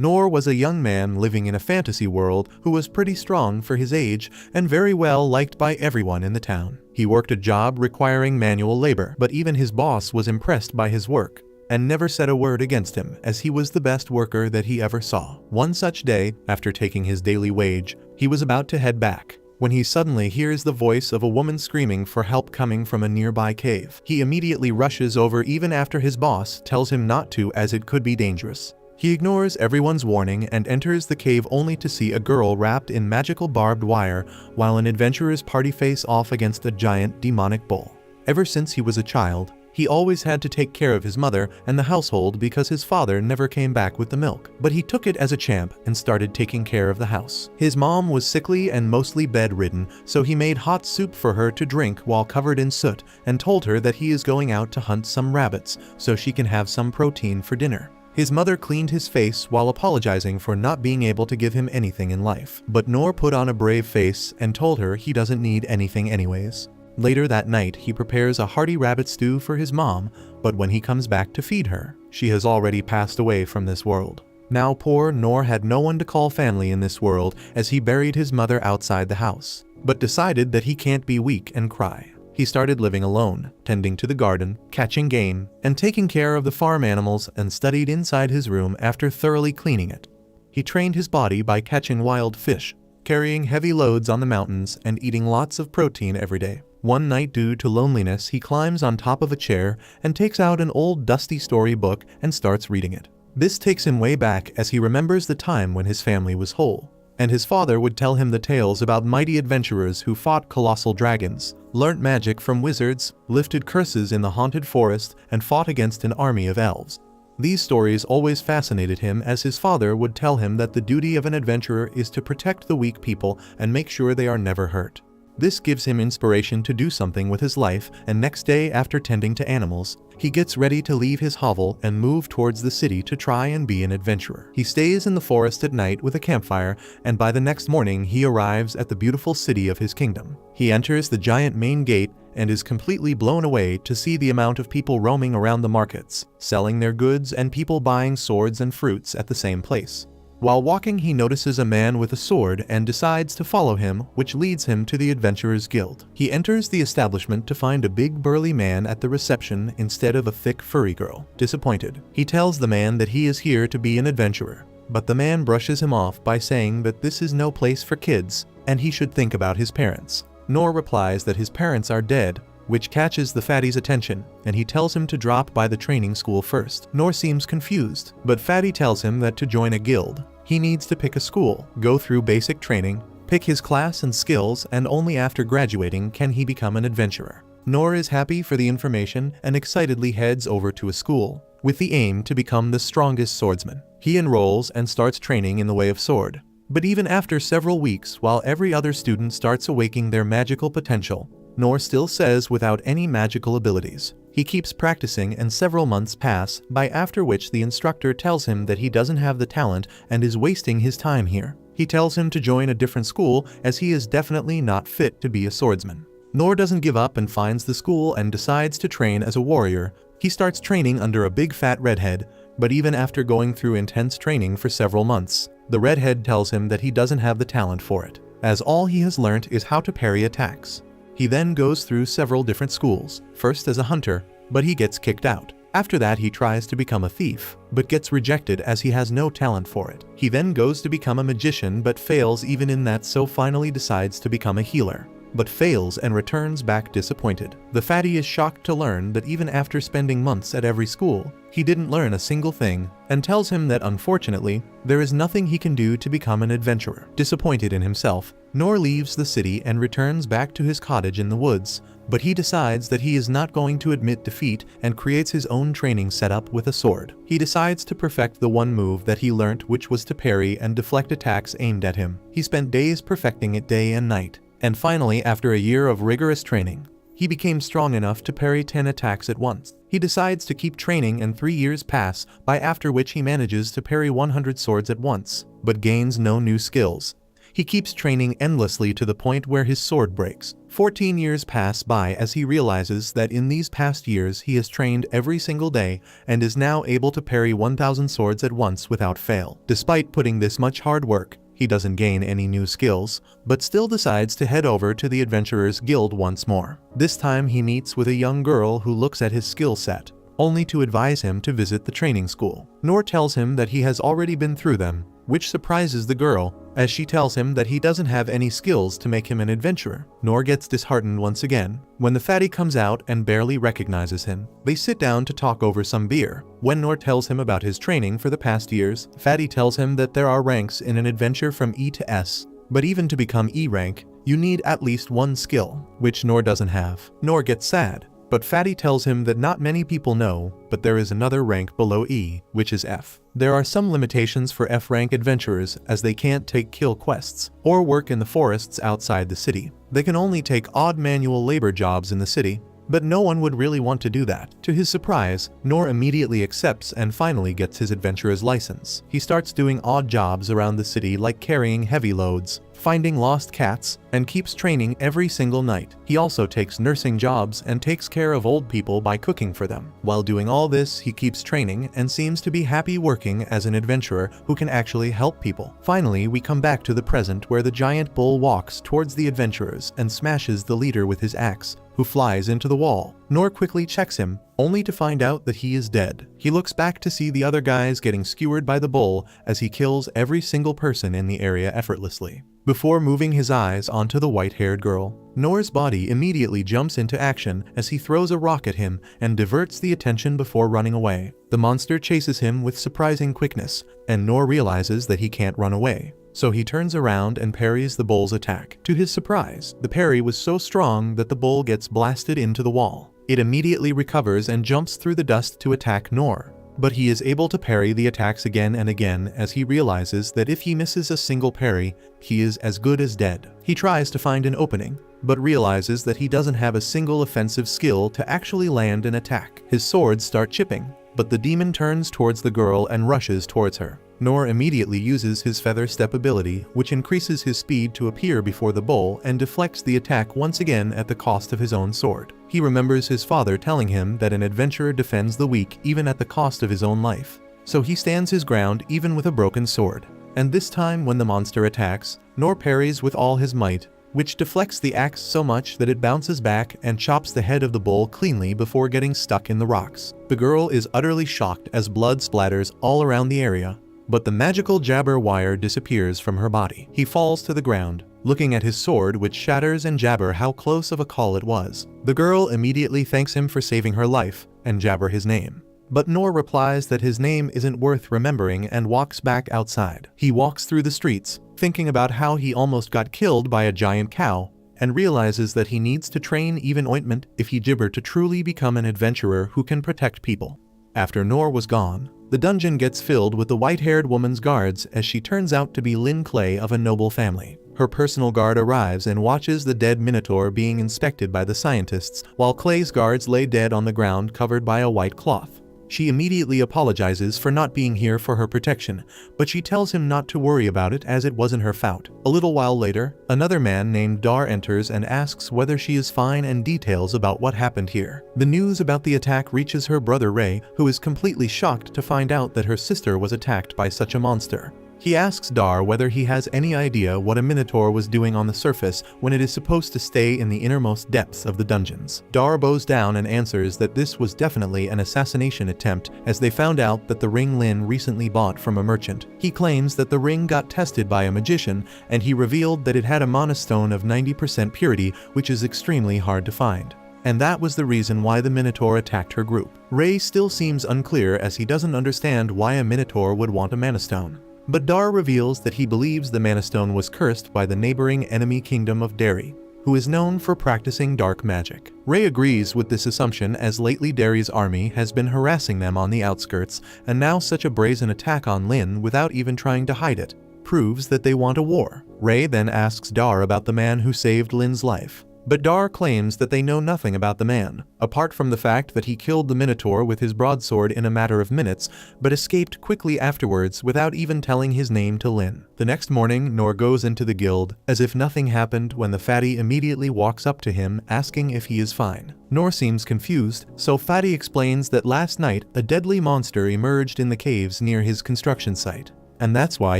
Noor was a young man living in a fantasy world who was pretty strong for his age and very well liked by everyone in the town. He worked a job requiring manual labor, but even his boss was impressed by his work and never said a word against him, as he was the best worker that he ever saw. One such day, after taking his daily wage, he was about to head back when he suddenly hears the voice of a woman screaming for help coming from a nearby cave. He immediately rushes over even after his boss tells him not to, as it could be dangerous. He ignores everyone's warning and enters the cave only to see a girl wrapped in magical barbed wire while an adventurer's party face off against a giant demonic bull. Ever since he was a child, he always had to take care of his mother and the household because his father never came back with the milk. But he took it as a champ and started taking care of the house. His mom was sickly and mostly bedridden, so he made hot soup for her to drink while covered in soot and told her that he is going out to hunt some rabbits so she can have some protein for dinner. His mother cleaned his face while apologizing for not being able to give him anything in life. But Noor put on a brave face and told her he doesn't need anything anyways. Later that night, he prepares a hearty rabbit stew for his mom, but when he comes back to feed her, she has already passed away from this world. Now poor Noor had no one to call family in this world, as he buried his mother outside the house, but decided that he can't be weak and cry. He started living alone, tending to the garden, catching game, and taking care of the farm animals, and studied inside his room after thoroughly cleaning it. He trained his body by catching wild fish, carrying heavy loads on the mountains, and eating lots of protein every day. One night, due to loneliness, he climbs on top of a chair and takes out an old dusty storybook and starts reading it. This takes him way back, as he remembers the time when his family was whole, and his father would tell him the tales about mighty adventurers who fought colossal dragons, learnt magic from wizards, lifted curses in the haunted forest, and fought against an army of elves. These stories always fascinated him, as his father would tell him that the duty of an adventurer is to protect the weak people and make sure they are never hurt. This gives him inspiration to do something with his life, and next day, after tending to animals, he gets ready to leave his hovel and move towards the city to try and be an adventurer. He stays in the forest at night with a campfire, and by the next morning he arrives at the beautiful city of his kingdom. He enters the giant main gate and is completely blown away to see the amount of people roaming around the markets, selling their goods, and people buying swords and fruits at the same place. While walking, he notices a man with a sword and decides to follow him, which leads him to the Adventurers Guild. He enters the establishment to find a big burly man at the reception instead of a thick furry girl. Disappointed, he tells the man that he is here to be an adventurer, but the man brushes him off by saying that this is no place for kids and he should think about his parents. Noor replies that his parents are dead, which catches the fatty's attention, and he tells him to drop by the training school first. Noor seems confused, but Fatty tells him that to join a guild, he needs to pick a school, go through basic training, pick his class and skills, and only after graduating can he become an adventurer. Noor is happy for the information and excitedly heads over to a school, with the aim to become the strongest swordsman. He enrolls and starts training in the way of sword. But even after several weeks, while every other student starts awakening their magical potential, Noor still says without any magical abilities. He keeps practicing and several months pass by, after which the instructor tells him that he doesn't have the talent and is wasting his time here. He tells him to join a different school, as he is definitely not fit to be a swordsman. Noor doesn't give up and finds the school and decides to train as a warrior. He starts training under a big fat redhead, but even after going through intense training for several months, the redhead tells him that he doesn't have the talent for it, as all he has learnt is how to parry attacks. He then goes through several different schools, first as a hunter, but he gets kicked out. After that, he tries to become a thief, but gets rejected as he has no talent for it. He then goes to become a magician but fails even in that, so finally decides to become a healer, but fails and returns back disappointed. The fatty is shocked to learn that even after spending months at every school, he didn't learn a single thing, and tells him that unfortunately, there is nothing he can do to become an adventurer. Disappointed in himself, Noor leaves the city and returns back to his cottage in the woods, but he decides that he is not going to admit defeat and creates his own training setup with a sword. He decides to perfect the one move that he learnt, which was to parry and deflect attacks aimed at him. He spent days perfecting it day and night, and finally, after a year of rigorous training, he became strong enough to parry 10 attacks at once. He decides to keep training, and 3 years pass by, after which he manages to parry 100 swords at once, but gains no new skills. He keeps training endlessly to the point where his sword breaks. 14 years pass by as he realizes that in these past years he has trained every single day and is now able to parry 1,000 swords at once without fail. Despite putting this much hard work, he doesn't gain any new skills, but still decides to head over to the Adventurers Guild once more. This time he meets with a young girl who looks at his skill set, only to advise him to visit the training school. Noor tells him that he has already been through them, which surprises the girl, as she tells him that he doesn't have any skills to make him an adventurer. Noor gets disheartened once again when the fatty comes out and barely recognizes him. They sit down to talk over some beer. When Noor tells him about his training for the past years, Fatty tells him that there are ranks in an adventure from E to S, but even to become E rank, you need at least one skill, which Noor doesn't have. Noor gets sad, but Fatty tells him that not many people know, but there is another rank below E, which is F. There are some limitations for F-rank adventurers, as they can't take kill quests or work in the forests outside the city. They can only take odd manual labor jobs in the city, but no one would really want to do that. To his surprise, Noor immediately accepts and finally gets his adventurer's license. He starts doing odd jobs around the city like carrying heavy loads, finding lost cats, and keeps training every single night. He also takes nursing jobs and takes care of old people by cooking for them. While doing all this, he keeps training and seems to be happy working as an adventurer who can actually help people. Finally, we come back to the present where the giant bull walks towards the adventurers and smashes the leader with his axe, who flies into the wall. Noor quickly checks him, only to find out that he is dead. He looks back to see the other guys getting skewered by the bull as he kills every single person in the area effortlessly. Before moving his eyes onto the white-haired girl, Noor's body immediately jumps into action as he throws a rock at him and diverts the attention before running away. The monster chases him with surprising quickness, and Noor realizes that he can't run away. So he turns around and parries the bull's attack. To his surprise, the parry was so strong that the bull gets blasted into the wall. It immediately recovers and jumps through the dust to attack Noor, but he is able to parry the attacks again and again as he realizes that if he misses a single parry, he is as good as dead. He tries to find an opening, but realizes that he doesn't have a single offensive skill to actually land an attack. His swords start chipping, but the demon turns towards the girl and rushes towards her. Noor immediately uses his feather step ability, which increases his speed to appear before the bull and deflects the attack once again at the cost of his own sword. He remembers his father telling him that an adventurer defends the weak even at the cost of his own life, so he stands his ground even with a broken sword. And this time when the monster attacks, Noor parries with all his might, which deflects the axe so much that it bounces back and chops the head of the bull cleanly before getting stuck in the rocks. The girl is utterly shocked as blood splatters all around the area, but the magical jabber wire disappears from her body. He falls to the ground, looking at his sword which shatters and jabber how close of a call it was. The girl immediately thanks him for saving her life and jabber his name. But Noor replies that his name isn't worth remembering and walks back outside. He walks through the streets, thinking about how he almost got killed by a giant cow, and realizes that he needs to train even ointment if he gibber to truly become an adventurer who can protect people. After Noor was gone, the dungeon gets filled with the white-haired woman's guards as she turns out to be Lynn Clay of a noble family. Her personal guard arrives and watches the dead Minotaur being inspected by the scientists, while Clay's guards lay dead on the ground covered by a white cloth. She immediately apologizes for not being here for her protection, but she tells him not to worry about it as it wasn't her fault. A little while later, another man named Dar enters and asks whether she is fine and details about what happened here. The news about the attack reaches her brother Ray, who is completely shocked to find out that her sister was attacked by such a monster. He asks Dar whether he has any idea what a Minotaur was doing on the surface when it is supposed to stay in the innermost depths of the dungeons. Dar bows down and answers that this was definitely an assassination attempt as they found out that the ring Lin recently bought from a merchant. He claims that the ring got tested by a magician and he revealed that it had a monostone of 90% purity, which is extremely hard to find. And that was the reason why the Minotaur attacked her group. Ray still seems unclear as he doesn't understand why a Minotaur would want a manastone. But Dar reveals that he believes the Manastone was cursed by the neighboring enemy kingdom of Derry, who is known for practicing dark magic. Ray agrees with this assumption as lately Derry's army has been harassing them on the outskirts, and now such a brazen attack on Lin without even trying to hide it proves that they want a war. Ray then asks Dar about the man who saved Lin's life, But Dar claims that they know nothing about the man, apart from the fact that he killed the Minotaur with his broadsword in a matter of minutes, but escaped quickly afterwards without even telling his name to Lin. The next morning, Nor goes into the guild, as if nothing happened, when the fatty immediately walks up to him asking if he is fine. Nor seems confused, so Fatty explains that last night a deadly monster emerged in the caves near his construction site, and that's why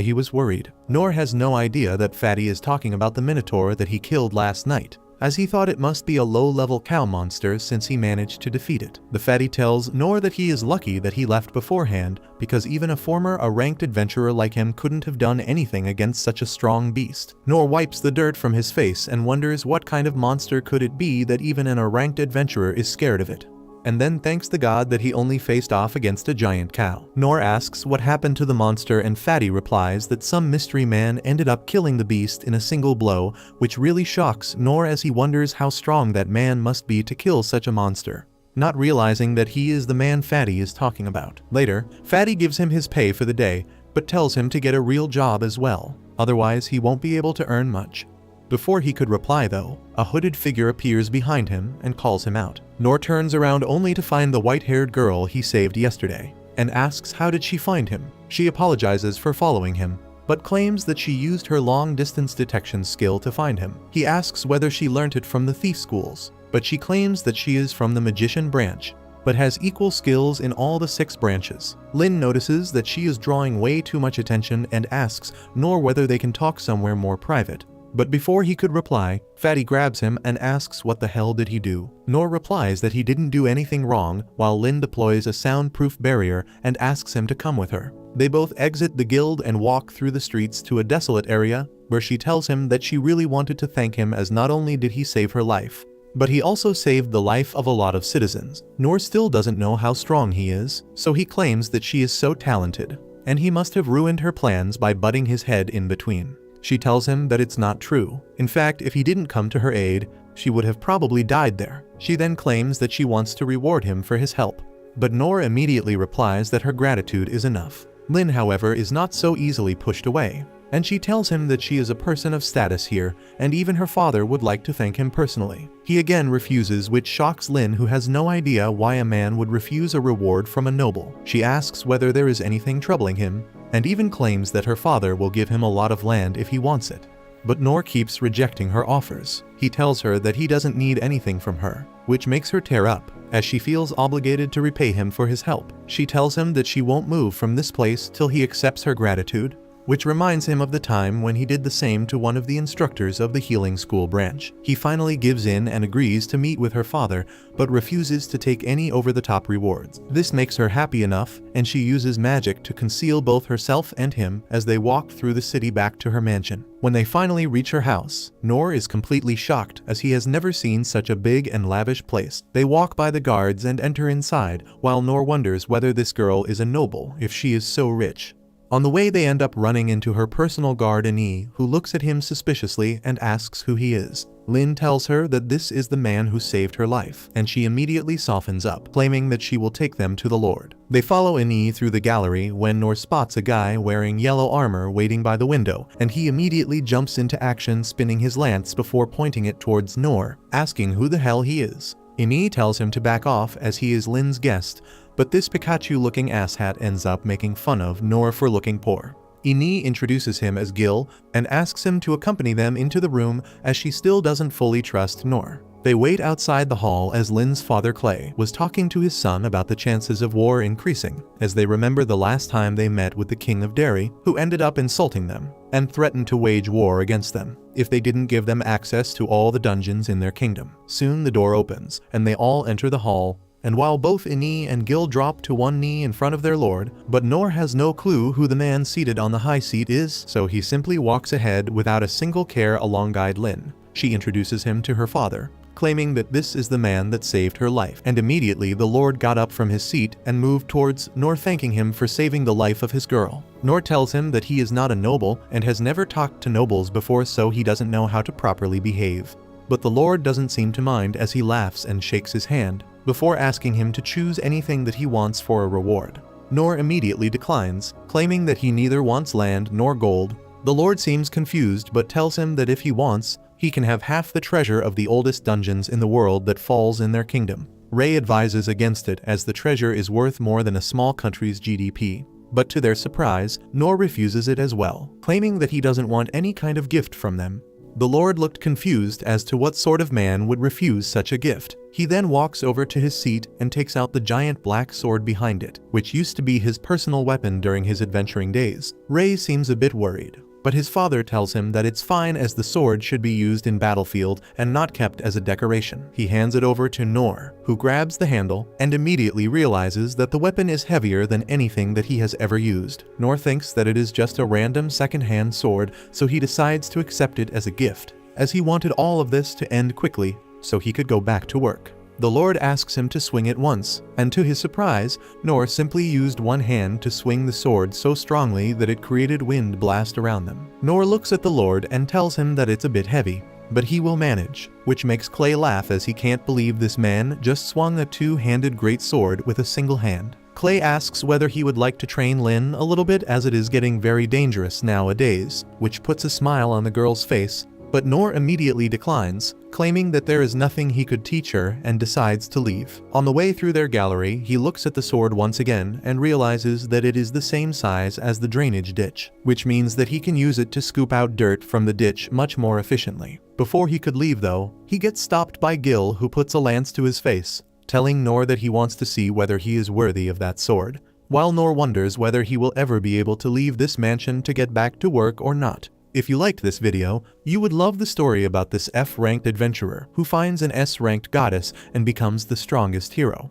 he was worried. Nor has no idea that Fatty is talking about the Minotaur that he killed last night, as he thought it must be a low-level cow monster since he managed to defeat it. The fatty tells Nor that he is lucky that he left beforehand, because even a ranked adventurer like him couldn't have done anything against such a strong beast. Nor wipes the dirt from his face and wonders what kind of monster could it be that even a ranked adventurer is scared of it, and then thanks the god that he only faced off against a giant cow. Nor asks what happened to the monster, and Fatty replies that some mystery man ended up killing the beast in a single blow, which really shocks Nor as he wonders how strong that man must be to kill such a monster, not realizing that he is the man Fatty is talking about. Later, Fatty gives him his pay for the day, but tells him to get a real job as well, otherwise he won't be able to earn much. Before he could reply though, a hooded figure appears behind him and calls him out. Nor turns around only to find the white-haired girl he saved yesterday, and asks how did she find him. She apologizes for following him, but claims that she used her long-distance detection skill to find him. He asks whether she learnt it from the thief schools, but she claims that she is from the magician branch, but has equal skills in all the 6 branches. Lin notices that she is drawing way too much attention and asks Nor whether they can talk somewhere more private. But before he could reply, Fatty grabs him and asks what the hell did he do. Nor replies that he didn't do anything wrong, while Lin deploys a soundproof barrier and asks him to come with her. They both exit the guild and walk through the streets to a desolate area, where she tells him that she really wanted to thank him, as not only did he save her life, but he also saved the life of a lot of citizens. Nor still doesn't know how strong he is, so he claims that she is so talented, and he must have ruined her plans by butting his head in between. She tells him that it's not true. In fact, if he didn't come to her aid, she would have probably died there. She then claims that she wants to reward him for his help, but Nor immediately replies that her gratitude is enough. Lin, however, is not so easily pushed away, and she tells him that she is a person of status here, and even her father would like to thank him personally. He again refuses, which shocks Lin, who has no idea why a man would refuse a reward from a noble. She asks whether there is anything troubling him, and even claims that her father will give him a lot of land if he wants it. But Nor keeps rejecting her offers. He tells her that he doesn't need anything from her, which makes her tear up, as she feels obligated to repay him for his help. She tells him that she won't move from this place till he accepts her gratitude, which reminds him of the time when he did the same to one of the instructors of the healing school branch. He finally gives in and agrees to meet with her father, but refuses to take any over-the-top rewards. This makes her happy enough, and she uses magic to conceal both herself and him as they walk through the city back to her mansion. When they finally reach her house, Nor is completely shocked, as he has never seen such a big and lavish place. They walk by the guards and enter inside, while Nor wonders whether this girl is a noble if she is so rich. On the way, they end up running into her personal guard Ani, who looks at him suspiciously and asks who he is. Lin tells her that this is the man who saved her life, and she immediately softens up, claiming that she will take them to the Lord. They follow Ani through the gallery when Nor spots a guy wearing yellow armor waiting by the window, and he immediately jumps into action, spinning his lance before pointing it towards Nor, asking who the hell he is. Ani tells him to back off as he is Lin's guest, but this Pikachu-looking asshat ends up making fun of Nor for looking poor. Ini introduces him as Gil and asks him to accompany them into the room, as she still doesn't fully trust Nor. They wait outside the hall as Lin's father Clay was talking to his son about the chances of war increasing, as they remember the last time they met with the King of Derry, who ended up insulting them and threatened to wage war against them if they didn't give them access to all the dungeons in their kingdom. Soon the door opens and they all enter the hall, and while both Ini and Gil drop to one knee in front of their lord, but Nor has no clue who the man seated on the high seat is, so he simply walks ahead without a single care alongside Lin. She introduces him to her father, claiming that this is the man that saved her life, and immediately the lord got up from his seat and moved towards Nor, thanking him for saving the life of his girl. Nor tells him that he is not a noble and has never talked to nobles before, so he doesn't know how to properly behave. But the lord doesn't seem to mind, as he laughs and shakes his hand, before asking him to choose anything that he wants for a reward. Nor immediately declines, claiming that he neither wants land nor gold. The lord seems confused but tells him that if he wants, he can have half the treasure of the oldest dungeons in the world that falls in their kingdom. Ray advises against it as the treasure is worth more than a small country's GDP. But to their surprise, Nor refuses it as well, claiming that he doesn't want any kind of gift from them. The Lord looked confused as to what sort of man would refuse such a gift. He then walks over to his seat and takes out the giant black sword behind it, which used to be his personal weapon during his adventuring days. Ray seems a bit worried, but his father tells him that it's fine as the sword should be used in battlefield and not kept as a decoration. He hands it over to Nor, who grabs the handle and immediately realizes that the weapon is heavier than anything that he has ever used. Nor thinks that it is just a random second-hand sword, so he decides to accept it as a gift, as he wanted all of this to end quickly so he could go back to work. The Lord asks him to swing it once, and to his surprise, Nor simply used one hand to swing the sword so strongly that it created wind blast around them. Nor looks at the Lord and tells him that it's a bit heavy, but he will manage, which makes Clay laugh as he can't believe this man just swung a two-handed great sword with a single hand. Clay asks whether he would like to train Lin a little bit as it is getting very dangerous nowadays, which puts a smile on the girl's face, but Nor immediately declines, claiming that there is nothing he could teach her and decides to leave. On the way through their gallery, he looks at the sword once again and realizes that it is the same size as the drainage ditch, which means that he can use it to scoop out dirt from the ditch much more efficiently. Before he could leave though, he gets stopped by Gil, who puts a lance to his face, telling Nor that he wants to see whether he is worthy of that sword, while Nor wonders whether he will ever be able to leave this mansion to get back to work or not. If you liked this video, you would love the story about this F-ranked adventurer who finds an S-ranked goddess and becomes the strongest hero.